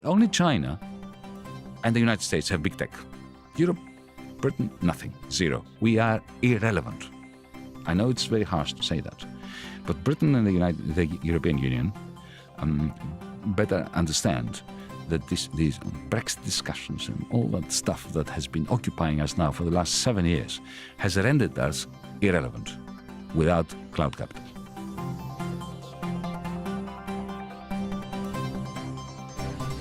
Only China and the United States have big tech. Europe, Britain, nothing, zero. We are irrelevant. I know it's very harsh to say that, but Britain and the European Union better understand that these Brexit discussions and all that stuff that has been occupying us now for the last 7 years has rendered us irrelevant without cloud capital.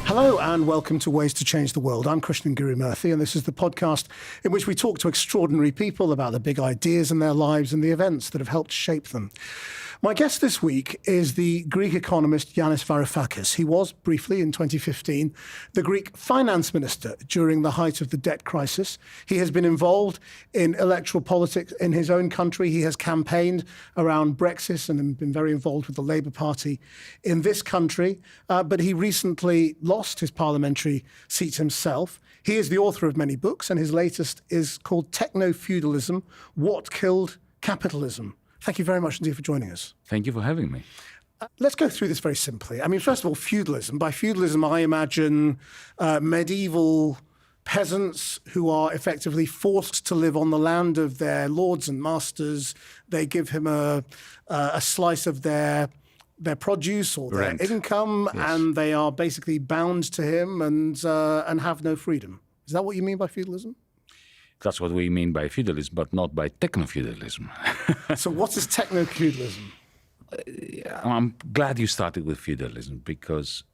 Hello and welcome to Ways to Change the World. I'm Krishnan Guru-Murthy, and this is the podcast in which we talk to extraordinary people about the big ideas in their lives and the events that have helped shape them. My guest this week is the Greek economist Yanis Varoufakis. He was, briefly, in 2015, the Greek finance minister during the height of the debt crisis. He has been involved in electoral politics in his own country. He has campaigned around Brexit and been very involved with the Labour Party in this country. But he recently lost his parliamentary seat himself. He is the author of many books, and his latest is called Technofeudalism: What Killed Capitalism. Thank you very much indeed for joining us. Thank you for having me. Let's go through this very simply. I mean, first of all, feudalism. By feudalism, I imagine medieval peasants who are effectively forced to live on the land of their lords and masters. They give him a slice of their produce or their income, yes, and they are basically bound to him and have no freedom. Is that what you mean by feudalism? That's what we mean by feudalism, but not by technofeudalism. So what is technofeudalism? I'm glad you started with feudalism, because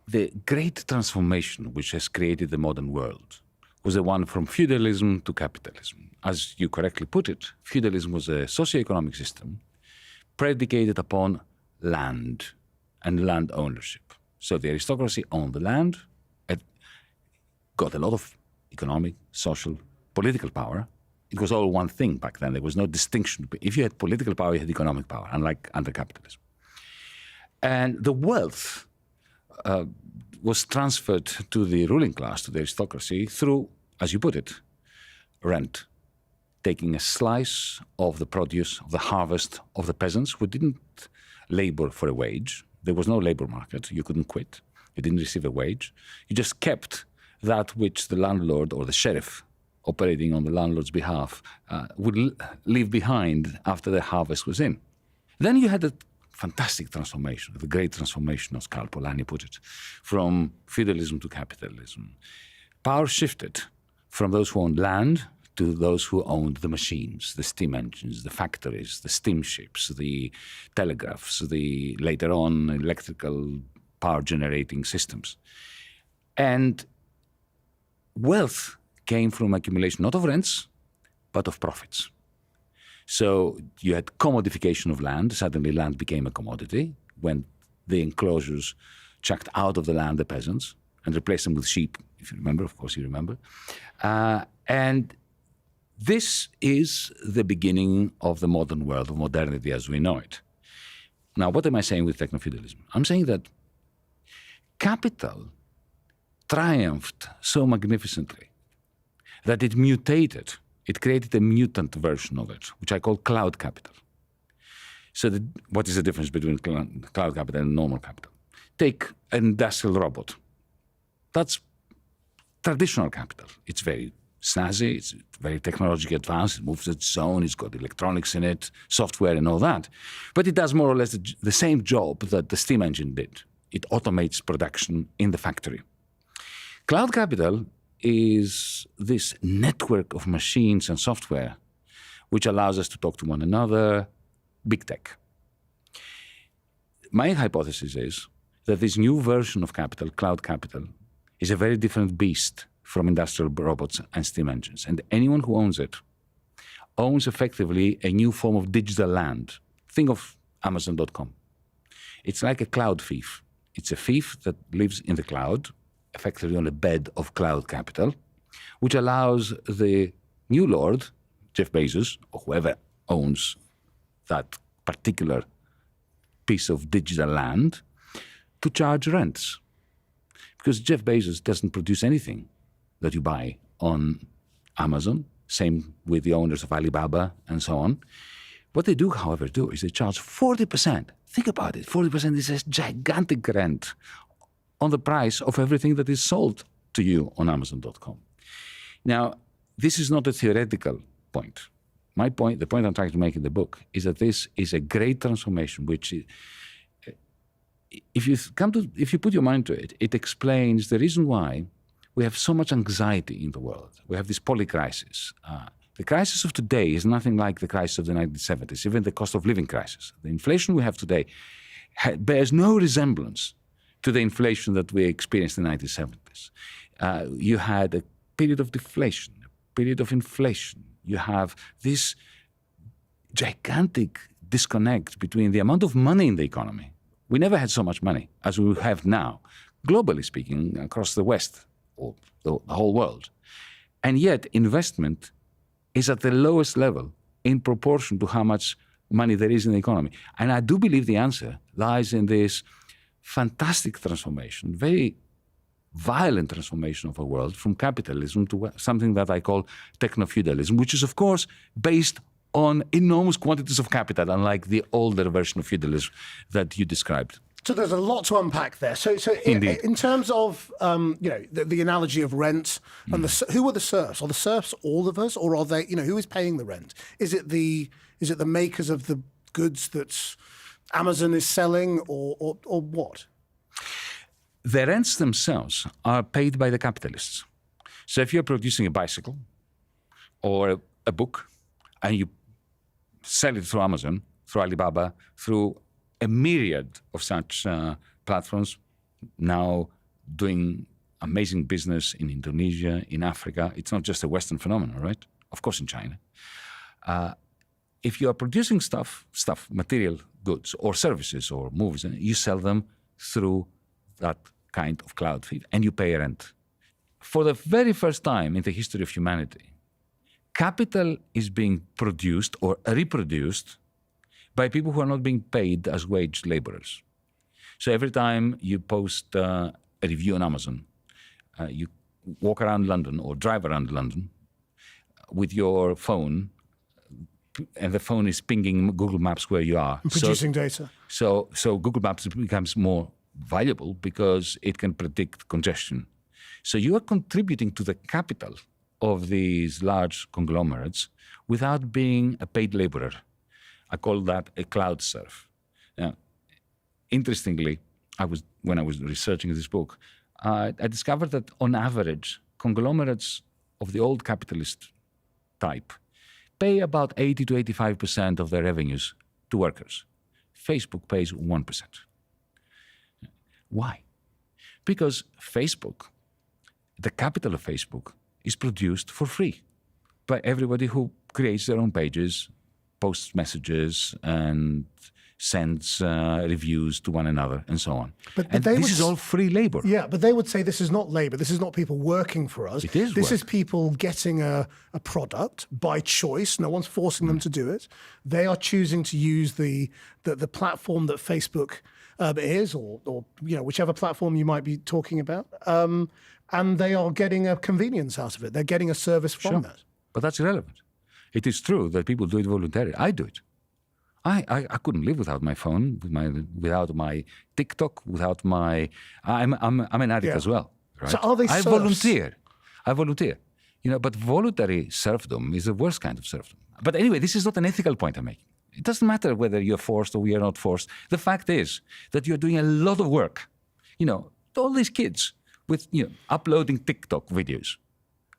the great transformation which has created the modern world was the one from feudalism to capitalism. As you correctly put it, feudalism was a socio-economic system predicated upon land and land ownership. So the aristocracy owned the land, it got a lot of economic, social, political power. It was all one thing back then. There was no distinction. If you had political power, you had economic power, unlike under capitalism. And the wealth was transferred to the ruling class, to the aristocracy, through, as you put it, rent, taking a slice of the produce, of the harvest of the peasants who didn't labor for a wage. There was no labor market. You couldn't quit. You didn't receive a wage. You just kept that which the landlord or the sheriff operating on the landlord's behalf would leave behind after the harvest was in. Then you had a fantastic transformation, the great transformation, as Karl Polanyi put it, from feudalism to capitalism. Power shifted from those who owned land to those who owned the machines, the steam engines, the factories, the steamships, the telegraphs, the later on electrical power generating systems. And wealth came from accumulation not of rents, but of profits. So you had commodification of land. Suddenly land became a commodity when the enclosures chucked out of the land the peasants and replaced them with sheep, if you remember. Of course you remember. And this is the beginning of the modern world, of modernity as we know it. Now, what am I saying with technofeudalism? I'm saying that capital triumphed so magnificently that it mutated. It created a mutant version of it, which I call cloud capital. So what is the difference between cloud capital and normal capital? Take an industrial robot. That's traditional capital. It's very snazzy, it's very technologically advanced, it moves its own, it's got electronics in it, software and all that. But it does more or less the same job that the steam engine did. It automates production in the factory. Cloud capital is this network of machines and software which allows us to talk to one another, big tech. My hypothesis is that this new version of capital, cloud capital, is a very different beast from industrial robots and steam engines. And anyone who owns it owns effectively a new form of digital land. Think of Amazon.com. It's like a cloud thief. It's a thief that lives in the cloud, effectively on a bed of cloud capital, which allows the new lord, Jeff Bezos, or whoever owns that particular piece of digital land, to charge rents. Because Jeff Bezos doesn't produce anything that you buy on Amazon, same with the owners of Alibaba and so on. What they do, however, is they charge 40%. Think about it, 40% is a gigantic rent on the price of everything that is sold to you on Amazon.com. Now, this is not a theoretical point. My point, the point I'm trying to make in the book, is that this is a great transformation, which, if you put your mind to it, it explains the reason why we have so much anxiety in the world. We have this polycrisis. The crisis of today is nothing like the crisis of the 1970s, even the cost of living crisis. The inflation we have today bears no resemblance to the inflation that we experienced in the 1970s. You had a period of deflation, a period of inflation. You have this gigantic disconnect between the amount of money in the economy. We never had so much money as we have now, globally speaking, across the West or the whole world. And yet investment is at the lowest level in proportion to how much money there is in the economy. And I do believe the answer lies in this fantastic transformation, very violent transformation of our world from capitalism to something that I call technofeudalism, which is, of course, based on enormous quantities of capital, unlike the older version of feudalism that you described. So there's a lot to unpack there. So in terms of the analogy of rent and who are the serfs? Are the serfs all of us, or are they? Who is paying the rent? Is it the makers of the goods that Amazon is selling, or what? The rents themselves are paid by the capitalists. So if you're producing a bicycle or a book and you sell it through Amazon, through Alibaba, through a myriad of such platforms, now doing amazing business in Indonesia, in Africa. It's not just a Western phenomenon, right? Of course, in China. If you are producing stuff, material goods or services or movies, you sell them through that kind of cloud feed and you pay rent. For the very first time in the history of humanity, capital is being produced or reproduced by people who are not being paid as wage laborers. So every time you post a review on Amazon, you walk around London or drive around London with your phone, and the phone is pinging Google Maps where you are. And producing data. So Google Maps becomes more valuable because it can predict congestion. So you are contributing to the capital of these large conglomerates without being a paid laborer. I call that a cloud serf. Now, interestingly, when I was researching this book, I discovered that on average, conglomerates of the old capitalist type pay about 80 to 85% of their revenues to workers. Facebook pays 1%. Why? Because Facebook, the capital of Facebook, is produced for free by everybody who creates their own pages, posts messages, and sends reviews to one another, and so on. But this is all free labor. Yeah, but they would say this is not labor. This is not people working for us. It is This work. is people getting a product by choice. No one's forcing them to do it. They are choosing to use the platform that Facebook is, or whichever platform you might be talking about, and they are getting a convenience out of it. They're getting a service from that. But that's irrelevant. It is true that people do it voluntarily. I do it. I couldn't live without my phone, without my TikTok, without my. I'm an addict as well. Right? So are they serfs? I volunteer. But voluntary serfdom is the worst kind of serfdom. But anyway, this is not an ethical point I'm making. It doesn't matter whether you're forced or we are not forced. The fact is that you're doing a lot of work. All these kids with uploading TikTok videos,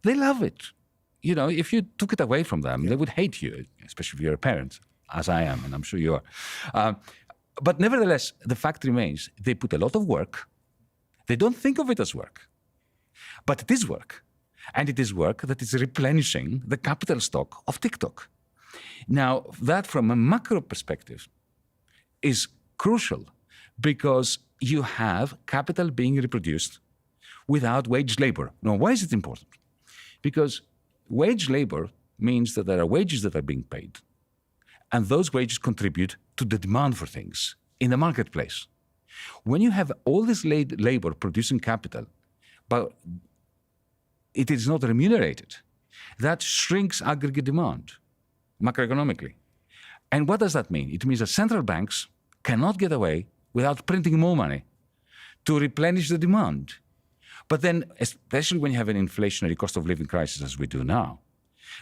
they love it. If you took it away from them, they would hate you, especially if you're a parent, as I am, and I'm sure you are. But nevertheless, the fact remains, they put a lot of work. They don't think of it as work. But it is work. And it is work that is replenishing the capital stock of TikTok. Now, that from a macro perspective is crucial because you have capital being reproduced without wage labor. Now, why is it important? Because wage labor means that there are wages that are being paid, and those wages contribute to the demand for things in the marketplace. When you have all this labor producing capital, but it is not remunerated, that shrinks aggregate demand macroeconomically. And what does that mean? It means that central banks cannot get away without printing more money to replenish the demand. But then, especially when you have an inflationary cost of living crisis as we do now,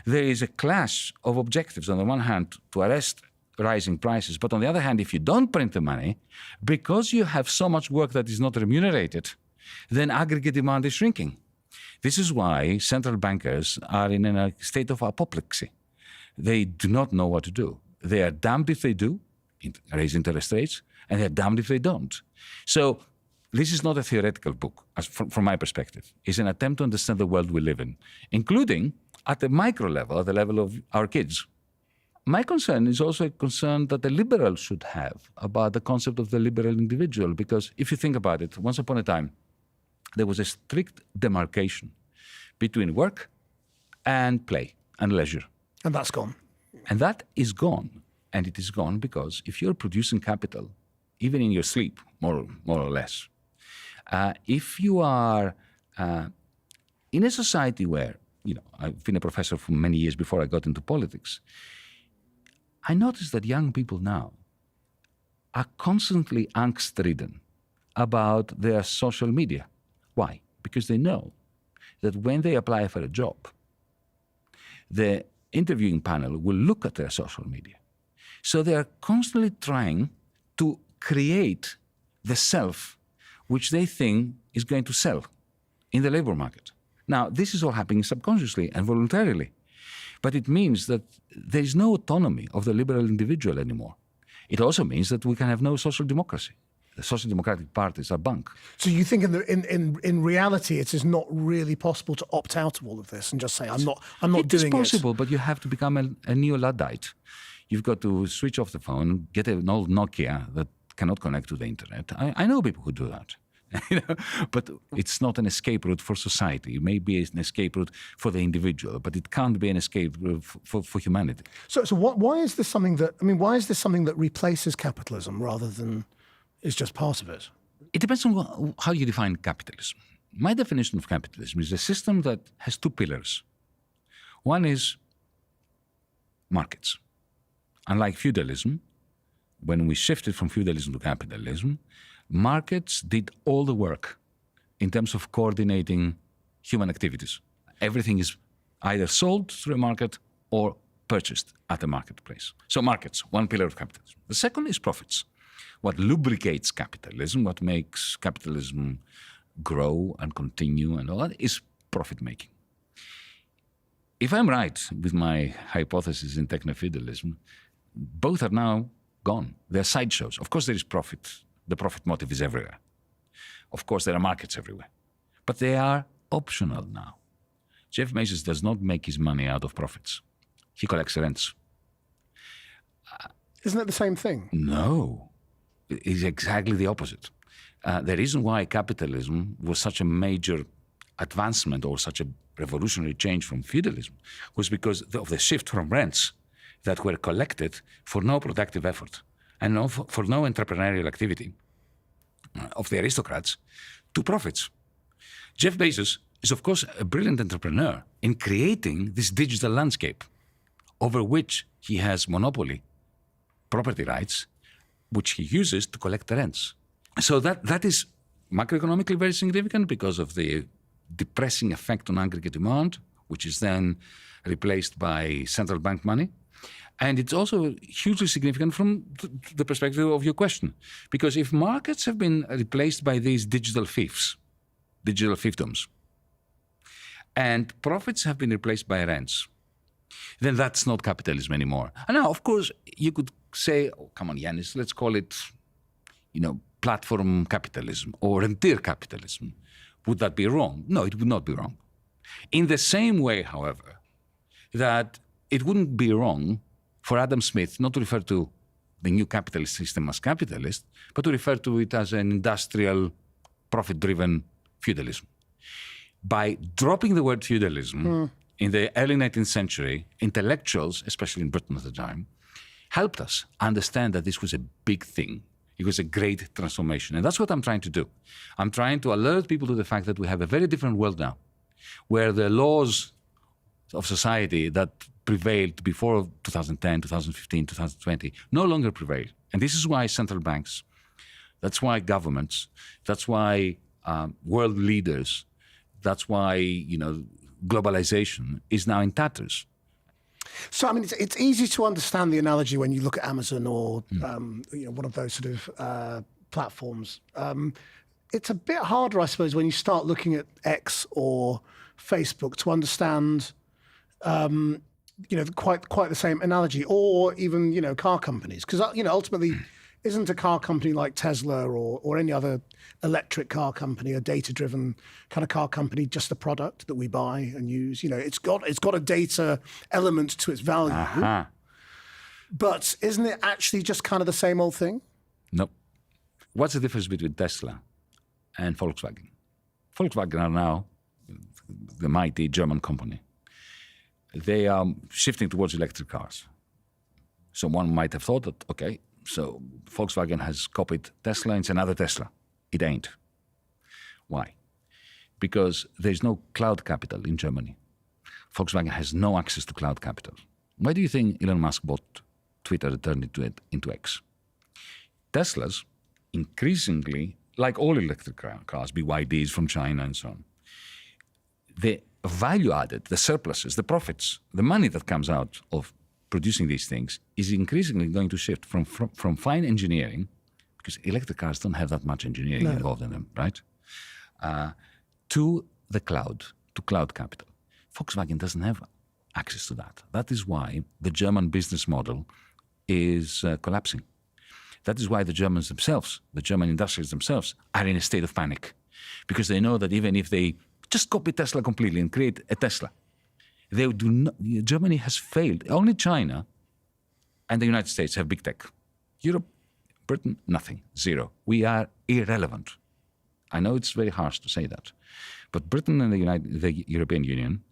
there is a clash of objectives. On the one hand, to arrest rising prices, but on the other hand, if you don't print the money, because you have so much work that is not remunerated, then aggregate demand is shrinking. This is why central bankers are in a state of apoplexy. They do not know what to do. They are damned if they do, raise interest rates, and they're damned if they don't. So this is not a theoretical book, from my perspective. It's an attempt to understand the world we live in, including at the micro level, at the level of our kids. My concern is also a concern that the liberals should have about the concept of the liberal individual, because if you think about it, once upon a time, there was a strict demarcation between work and play and leisure. And that's gone. And that is gone. And it is gone because if you're producing capital, even in your sleep, more or less, if you are in a society where, I've been a professor for many years before I got into politics, I noticed that young people now are constantly angst-ridden about their social media. Why? Because they know that when they apply for a job, the interviewing panel will look at their social media. So they are constantly trying to create the self which they think is going to sell in the labor market. Now, this is all happening subconsciously and voluntarily, but it means that there is no autonomy of the liberal individual anymore. It also means that we can have no social democracy. The social democratic parties are bunk. So you think in reality it is not really possible to opt out of all of this and just say, I'm not doing it? It's possible, but you have to become a neo-Luddite. You've got to switch off the phone, get an old Nokia that cannot connect to the internet. I know people who do that. But it's not an escape route for society. It may be an escape route for the individual, but it can't be an escape route for humanity. So why is this something that replaces capitalism rather than is just part of it? It depends on how you define capitalism. My definition of capitalism is a system that has two pillars. One is markets. Unlike feudalism, when we shifted from feudalism to capitalism, markets did all the work in terms of coordinating human activities. Everything is either sold through a market or purchased at a marketplace. So markets, one pillar of capitalism. The second is profits. What lubricates capitalism, what makes capitalism grow and continue and all that is profit making. If I'm right with my hypothesis in technofeudalism, both are now gone. They're sideshows. Of course there is profit. The profit motive is everywhere. Of course there are markets everywhere. But they are optional now. Jeff Bezos does not make his money out of profits. He collects rents. Isn't it the same thing? No. It's exactly the opposite. The reason why capitalism was such a major advancement or such a revolutionary change from feudalism was because of the shift from rents that were collected for no productive effort and for no entrepreneurial activity of the aristocrats to profits. Jeff Bezos is, of course, a brilliant entrepreneur in creating this digital landscape over which he has monopoly property rights, which he uses to collect the rents. So that is macroeconomically very significant because of the depressing effect on aggregate demand, which is then replaced by central bank money. And it's also hugely significant from the perspective of your question. Because if markets have been replaced by these digital fiefs, digital fiefdoms, and profits have been replaced by rents, then that's not capitalism anymore. And now, of course, you could say, oh, come on, Yanis, let's call it, platform capitalism or rentier capitalism. Would that be wrong? No, it would not be wrong. In the same way, however, that it wouldn't be wrong for Adam Smith not to refer to the new capitalist system as capitalist, but to refer to it as an industrial, profit-driven feudalism. By dropping the word feudalism in the early 19th century, intellectuals, especially in Britain at the time, helped us understand that this was a big thing. It was a great transformation. And that's what I'm trying to do. I'm trying to alert people to the fact that we have a very different world now, where the laws of society that prevailed before 2010, 2015, 2020 no longer prevail. And this is why central banks That's why governments, that's why world leaders, that's why, globalization is now in tatters. So, I mean, it's easy to understand the analogy when you look at Amazon or one of those sort of platforms. It's a bit harder, I suppose, when you start looking at X or Facebook to understand, quite the same analogy, or even, car companies. Because, ultimately, isn't a car company like Tesla or any other electric car company, a data-driven kind of car company, just a product that we buy and use? It's got a data element to its value. Uh-huh. But isn't it actually just kind of the same old thing? No. What's the difference between Tesla and Volkswagen? Volkswagen are now the mighty German company. They are shifting towards electric cars. So one might have thought that, okay, so Volkswagen has copied Tesla, it's another Tesla. It ain't. Why? Because there's no cloud capital in Germany. Volkswagen has no access to cloud capital. Why do you think Elon Musk bought Twitter and turned into X? Teslas, increasingly, like all electric cars, BYDs from China and so on, the value added, the surpluses, the profits, the money that comes out of producing these things is increasingly going to shift from fine engineering, because electric cars don't have that much engineering involved in them, right? To the cloud, to cloud capital. Volkswagen doesn't have access to that. That is why the German business model is collapsing. That is why the Germans themselves, the German industrialists themselves, are in a state of panic, because they know that even if they just copy Tesla completely and create a Tesla, they do not. Germany has failed. Only China and the United States have big tech. Europe, Britain, nothing, zero. We are irrelevant. I know it's very harsh to say that, but Britain and the European Union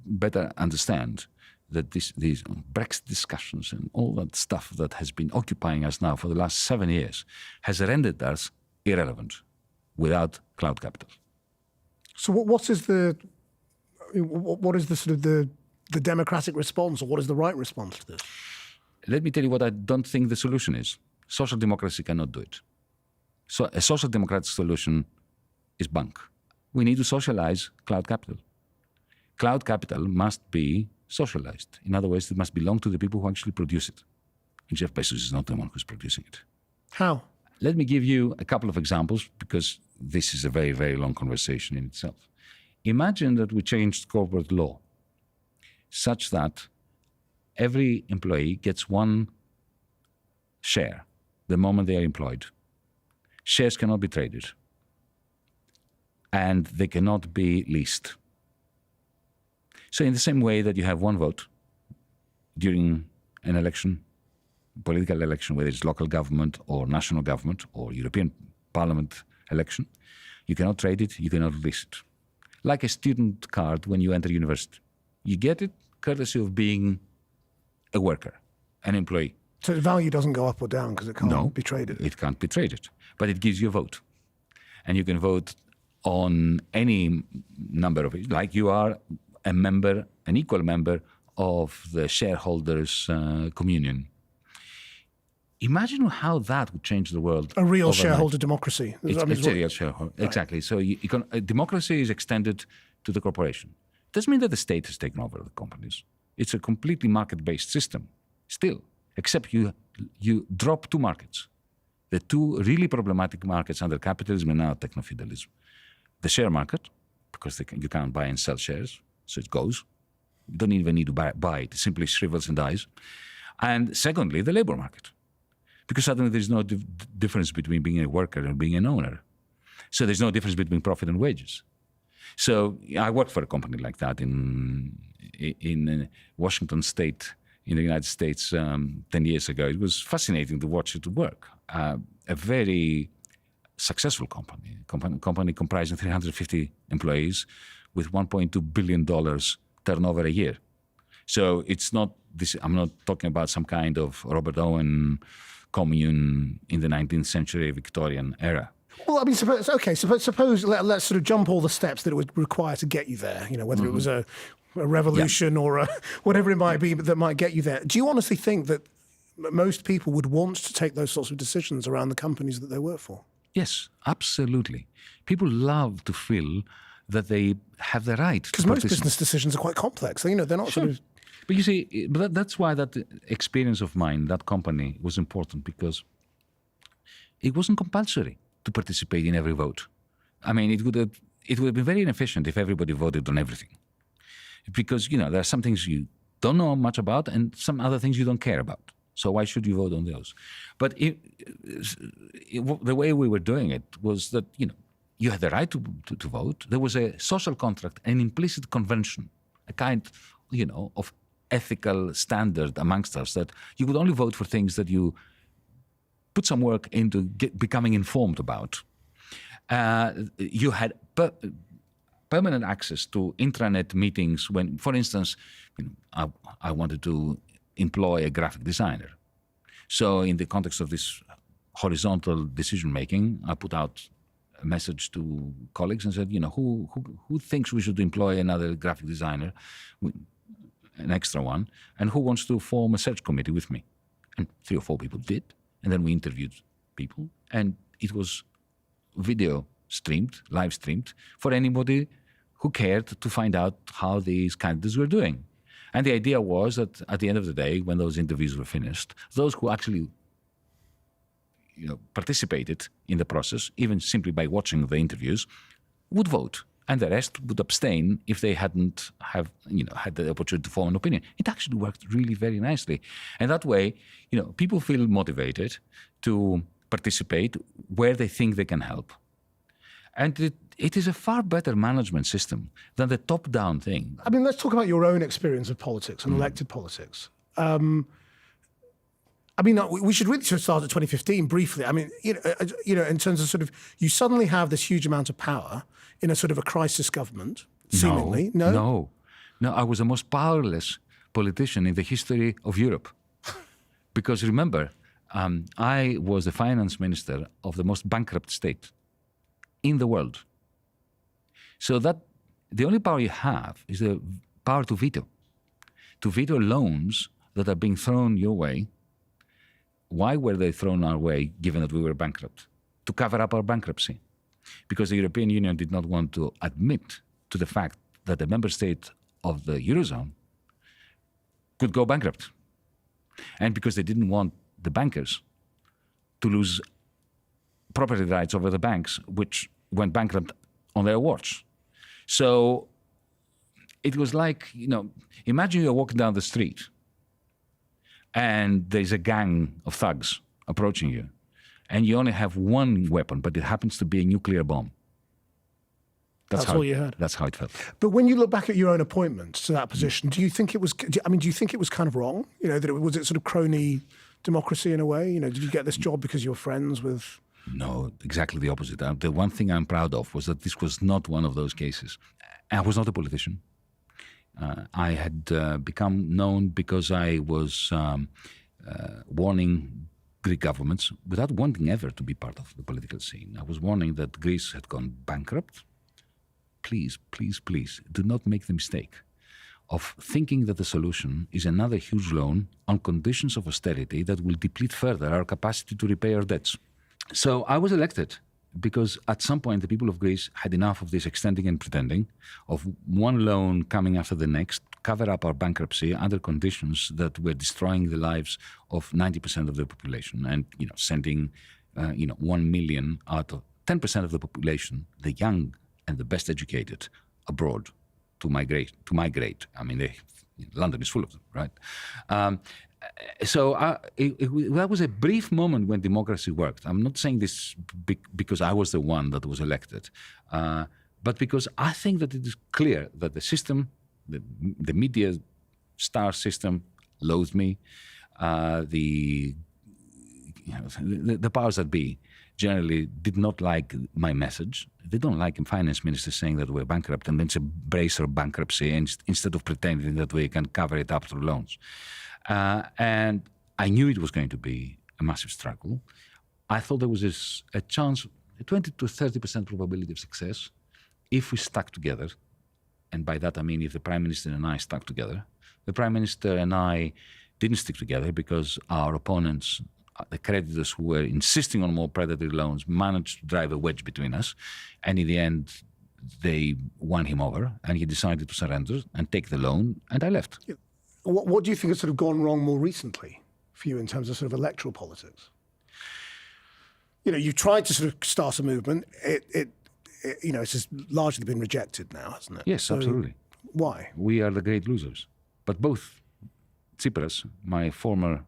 better understand that these Brexit discussions and all that stuff that has been occupying us now for the last 7 years has rendered us irrelevant without cloud capital. So what is the sort of the democratic response, or what is the right response to this? Let me tell you what I don't think the solution is. Social democracy cannot do it. So a social democratic solution is bunk. We need to socialize cloud capital. Cloud capital must be socialized. In other words, it must belong to the people who actually produce it. And Jeff Bezos is not the one who's producing it. How? Let me give you a couple of examples, because this is a very, very long conversation in itself. Imagine that we changed corporate law such that every employee gets one share the moment they are employed. Shares cannot be traded, and they cannot be leased. So in the same way that you have one vote during an election, political election, whether it's local government or national government or European Parliament election, you cannot trade it, you cannot lease it. Like a student card when you enter university. You get it courtesy of being a worker, an employee. So the value doesn't go up or down because it can't be traded? It can't be traded, but it gives you a vote. And you can vote on any number of it, like you are a member, an equal member of the shareholders' communion. Imagine how that would change the world. A real overnight. shareholder democracy. It's a real shareholder. Right. Exactly. So democracy is extended to the corporation. It doesn't mean that the state has taken over the companies. It's a completely market-based system still, except you drop two markets. The two really problematic markets under capitalism and now technofeudalism. The share market, because you can't buy and sell shares, so it goes. You don't even need to buy it. It simply shrivels and dies. And secondly, the labor market. Because suddenly there's no difference between being a worker and being an owner. So there's no difference between profit and wages. So I worked for a company like that in Washington State in the United States 10 years ago. It was fascinating to watch it work. A very successful company comprising 350 employees with $1.2 billion turnover a year. So it's not this. I'm not talking about some kind of Robert Owen commune in the 19th century Victorian era. Well, I mean, suppose let's sort of jump all the steps that it would require to get you there, whether it was a revolution or whatever it might be that might get you there. Do you honestly think that most people would want to take those sorts of decisions around the companies that they work for. Yes, absolutely. People love to feel that they have the right. Because most business decisions are quite complex. You know, they're not Sure. sort of... But you see, that's why that experience of mine, that company, was important, because it wasn't compulsory to participate in every vote. I mean, it would have been very inefficient if everybody voted on everything. Because, you know, there are some things you don't know much about and some other things you don't care about. So why should you vote on those? But the way we were doing it was that, you know, you had the right to vote. There was a social contract, an implicit convention, a kind, you know, of ethical standard amongst us, that you would only vote for things that you put some work into becoming informed about. You had permanent access to intranet meetings when, for instance, you know, I wanted to employ a graphic designer. So in the context of this horizontal decision-making, I put out a message to colleagues and said, you know, who thinks we should employ another graphic designer, an extra one, and who wants to form a search committee with me? And 3 or 4 people did. And then we interviewed people, and it was video streamed, live streamed, for anybody who cared to find out how these candidates were doing. And the idea was that at the end of the day, when those interviews were finished, those who actually, you know, participated in the process, even simply by watching the interviews, would vote, and the rest would abstain if they hadn't had the opportunity to form an opinion. It actually worked really very nicely, and that way, you know, people feel motivated to participate where they think they can help, and it is a far better management system than the top-down thing. I mean, let's talk about your own experience of politics and elected politics. I mean, we should really start at 2015 briefly. I mean, you know, in terms of sort of, you suddenly have this huge amount of power in a sort of a crisis government, seemingly. No, I was the most powerless politician in the history of Europe. Because remember, I was the finance minister of the most bankrupt state in the world. So that the only power you have is the power to veto loans that are being thrown your way. Why were they thrown our way, given that we were bankrupt? To cover up our bankruptcy. Because the European Union did not want to admit to the fact that a member state of the Eurozone could go bankrupt. And because they didn't want the bankers to lose property rights over the banks, which went bankrupt on their watch. So it was like, you know, imagine you're walking down the street and there's a gang of thugs approaching you, and you only have one weapon, but it happens to be a nuclear bomb. That's all you had. That's how it felt. But when you look back at your own appointments to that position, do you think it was kind of wrong? You know, that was it sort of crony democracy in a way? You know, did you get this job because you were friends with... No, exactly the opposite. The one thing I'm proud of was that this was not one of those cases. I was not a politician. I had become known because I was warning Greek governments, without wanting ever to be part of the political scene. I was warning that Greece had gone bankrupt. Please, please, please, do not make the mistake of thinking that the solution is another huge loan on conditions of austerity that will deplete further our capacity to repay our debts. So I was elected because at some point the people of Greece had enough of this extending and pretending, of one loan coming after the next, cover up our bankruptcy under conditions that were destroying the lives of 90% of the population, and, you know, sending 1 million out of 10% of the population, the young and the best educated, abroad to migrate. I mean, London is full of them, right? So that was a brief moment when democracy worked. I'm not saying this because I was the one that was elected, but because I think that it is clear that the system, the media star system, loathed me. The powers that be generally did not like my message. They don't like a finance minister saying that we're bankrupt and then to embrace our bankruptcy instead of pretending that we can cover it up through loans. And I knew it was going to be a massive struggle. I thought there was a chance, a 20 to 30% probability of success if we stuck together. And by that I mean if the Prime Minister and I stuck together. The Prime Minister and I didn't stick together because our opponents, the creditors who were insisting on more predatory loans, managed to drive a wedge between us. And in the end, they won him over and he decided to surrender and take the loan, and I left. Yeah. What do you think has sort of gone wrong more recently for you in terms of sort of electoral politics? You know, you tried to sort of start a movement. It's just largely been rejected now, hasn't it? Yes, so absolutely. Why? We are the great losers. But both Tsipras, my former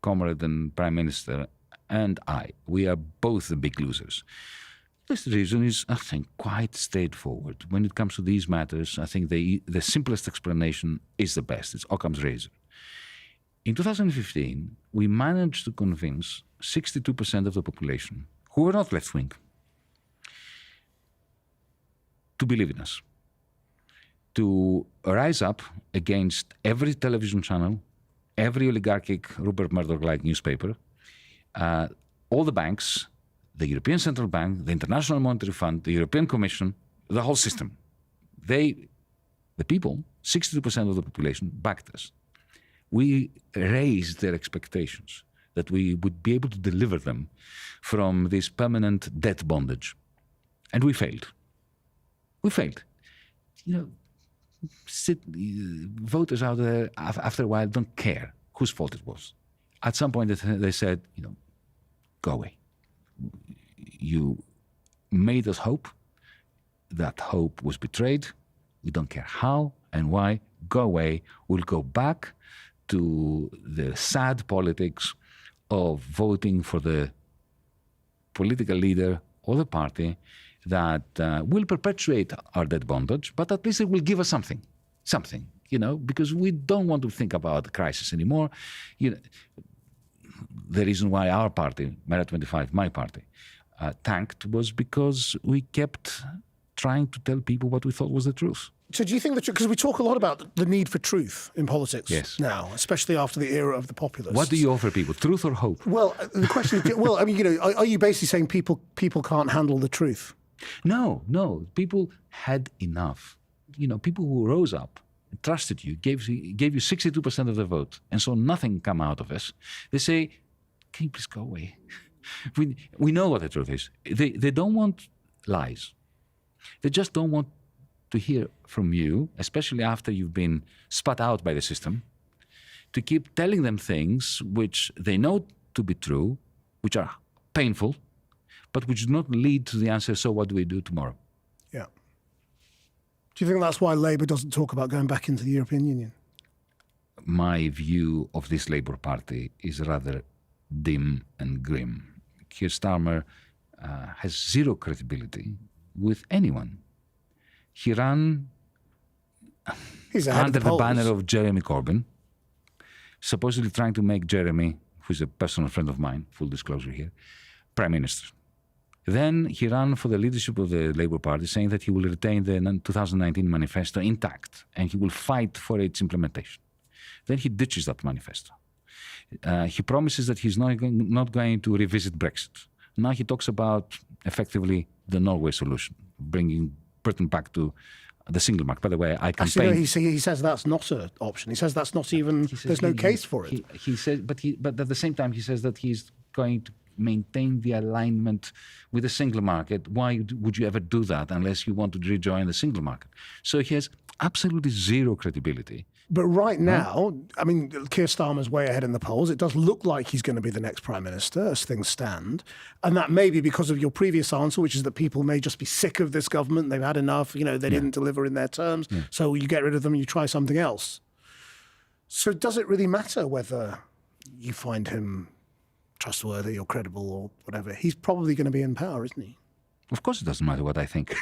comrade and prime minister, and we are both the big losers. This reason is, I think, quite straightforward. When it comes to these matters, I think the simplest explanation is the best. It's Occam's razor. In 2015, we managed to convince 62% of the population, who were not left-wing, to believe in us, to rise up against every television channel, every oligarchic Rupert Murdoch-like newspaper, all the banks, the European Central Bank, the International Monetary Fund, the European Commission, the whole system. The people, 62% of the population, backed us. We raised their expectations that we would be able to deliver them from this permanent debt bondage. And we failed. We failed. You know, voters out there, after a while, don't care whose fault it was. At some point, they said, go away. You made us hope. That hope was betrayed. We don't care how and why. Go away. We'll go back to the sad politics of voting for the political leader or the party that will perpetuate our debt bondage, but at least it will give us something, because we don't want to think about the crisis anymore. The reason why our party, Mera25, my party, tanked was because we kept trying to tell people what we thought was the truth. So do you think that, because we talk a lot about the need for truth in politics now, especially after the era of the populists. What do you offer people, truth or hope? Well, the question is, are you basically saying people can't handle the truth? No. People had enough. People who rose up, trusted you, gave you 62% of the vote, and saw nothing come out of us. They say, can you please go away? We know what the truth is. They don't want lies. They just don't want to hear from you, especially after you've been spat out by the system, to keep telling them things which they know to be true, which are painful, but which do not lead to the answer, so what do we do tomorrow? Yeah. Do you think that's why Labour doesn't talk about going back into the European Union? My view of this Labour Party is rather dim and grim. Keir Starmer has zero credibility with anyone. He ran under the banner of Jeremy Corbyn, supposedly trying to make Jeremy, who's a personal friend of mine, full disclosure here, Prime Minister. Then he ran for the leadership of the Labour Party, saying that he will retain the 2019 manifesto intact and he will fight for its implementation. Then he ditches that manifesto. He promises that he's not going to revisit Brexit. Now he talks about, effectively, the Norway solution, bringing Britain back to the single market. By the way, I campaigned... Actually, no, he says that's not an option. He says that's not even... There's no case for it. He says, but at the same time, he says that he's going to maintain the alignment with the single market. Why would you ever do that unless you want to rejoin the single market? So he has absolutely zero credibility. But right now, I mean, Keir Starmer's way ahead in the polls. It does look like he's going to be the next prime minister as things stand. And that may be because of your previous answer, which is that people may just be sick of this government. They've had enough. They didn't deliver in their terms. Yeah. So you get rid of them and you try something else. So does it really matter whether you find him trustworthy or credible or whatever? He's probably going to be in power, isn't he? Of course it doesn't matter what I think.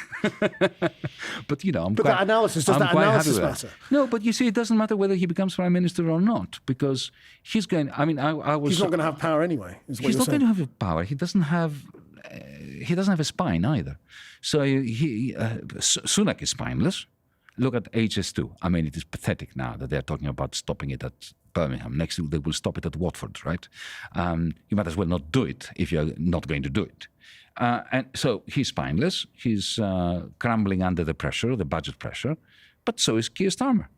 But, that analysis, does that analysis matter? No, but you see, it doesn't matter whether he becomes prime minister or not, because he's going, I was... He's not going to have power anyway, is what he's you're not saying. going to have power. He doesn't have a spine either. So Sunak is spineless. Look at HS2. I mean, it is pathetic now that they're talking about stopping it at Birmingham. Next week, they will stop it at Watford, right? You might as well not do it if you're not going to do it. And so he's spineless. He's crumbling under the pressure, the budget pressure. But so is Keir Starmer.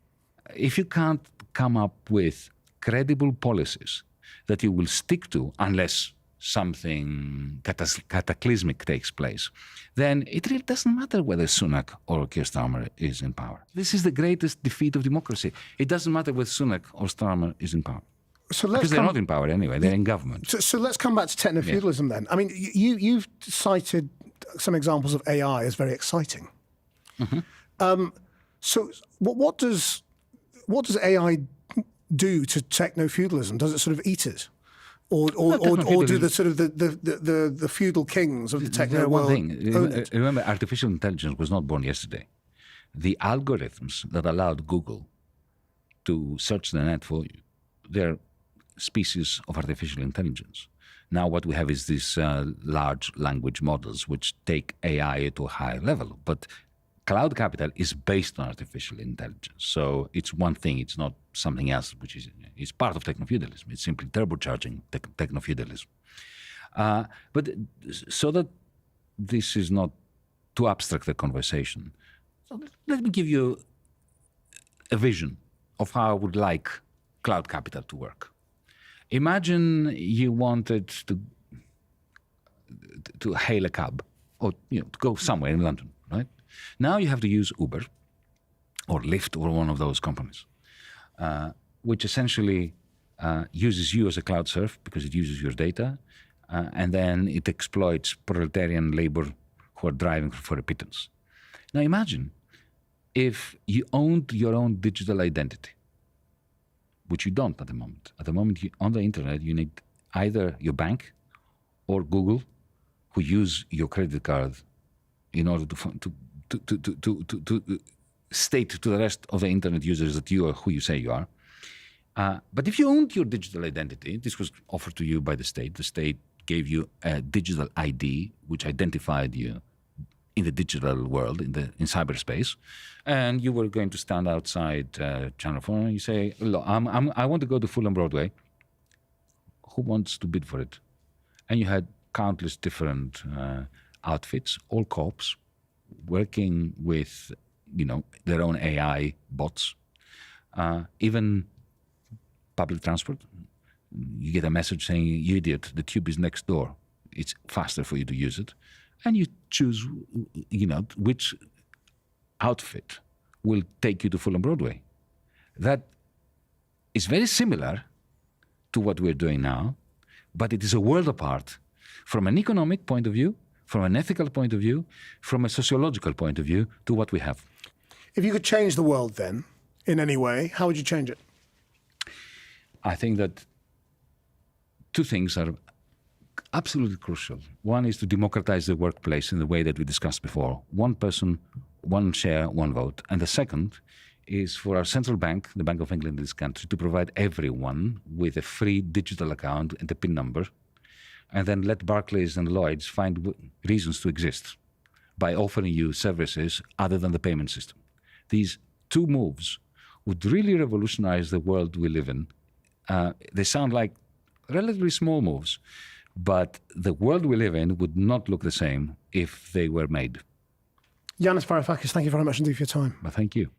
If you can't come up with credible policies that you will stick to unless something cataclysmic takes place, then it really doesn't matter whether Sunak or Keir Starmer is in power. This is the greatest defeat of democracy. It doesn't matter whether Sunak or Starmer is in power. Because they're not in power anyway, they're in government. So let's come back to technofeudalism then. I mean, you've cited some examples of AI as very exciting. So what does AI do to technofeudalism? Does it sort of eat it? Or do the sort of the feudal kings of the techno world own it? Remember, artificial intelligence was not born yesterday. The algorithms that allowed Google to search the net for you, they're species of artificial intelligence. Now what we have is these large language models which take AI to a higher level. But cloud capital is based on artificial intelligence. So it's one thing, it's not something else, which is part of technofeudalism. It's simply turbocharging technofeudalism. But so that this is not too abstract a conversation, so let me give you a vision of how I would like cloud capital to work. Imagine you wanted to hail a cab or to go somewhere in London, right? Now you have to use Uber or Lyft or one of those companies, which essentially uses you as a cloud serf because it uses your data, and then it exploits proletarian labor who are driving for a pittance. Now imagine if you owned your own digital identity, which you don't at the moment. At the moment, on the internet, you need either your bank or Google, who use your credit card in order to state to the rest of the internet users that you are who you say you are. But if you owned your digital identity, this was offered to you by the state. The state gave you a digital ID, which identified you in the digital world, in cyberspace, and you were going to stand outside Channel 4 and you say, look, I want to go to Fulham Broadway. Who wants to bid for it? And you had countless different outfits, all cops, working with their own AI bots, even public transport. You get a message saying, you idiot, the tube is next door. It's faster for you to use it. And you choose, which outfit will take you to Fulham Broadway. That is very similar to what we're doing now, but it is a world apart from an economic point of view, from an ethical point of view, from a sociological point of view to what we have. If you could change the world then, in any way, how would you change it? I think that two things are absolutely crucial. One is to democratize the workplace in the way that we discussed before. One person, one share, one vote. And the second is for our central bank, the Bank of England in this country, to provide everyone with a free digital account and a PIN number, and then let Barclays and Lloyds find reasons to exist by offering you services other than the payment system. These two moves would really revolutionize the world we live in. They sound like relatively small moves, but the world we live in would not look the same if they were made. Yanis Varoufakis, thank you very much indeed for your time. Well, thank you.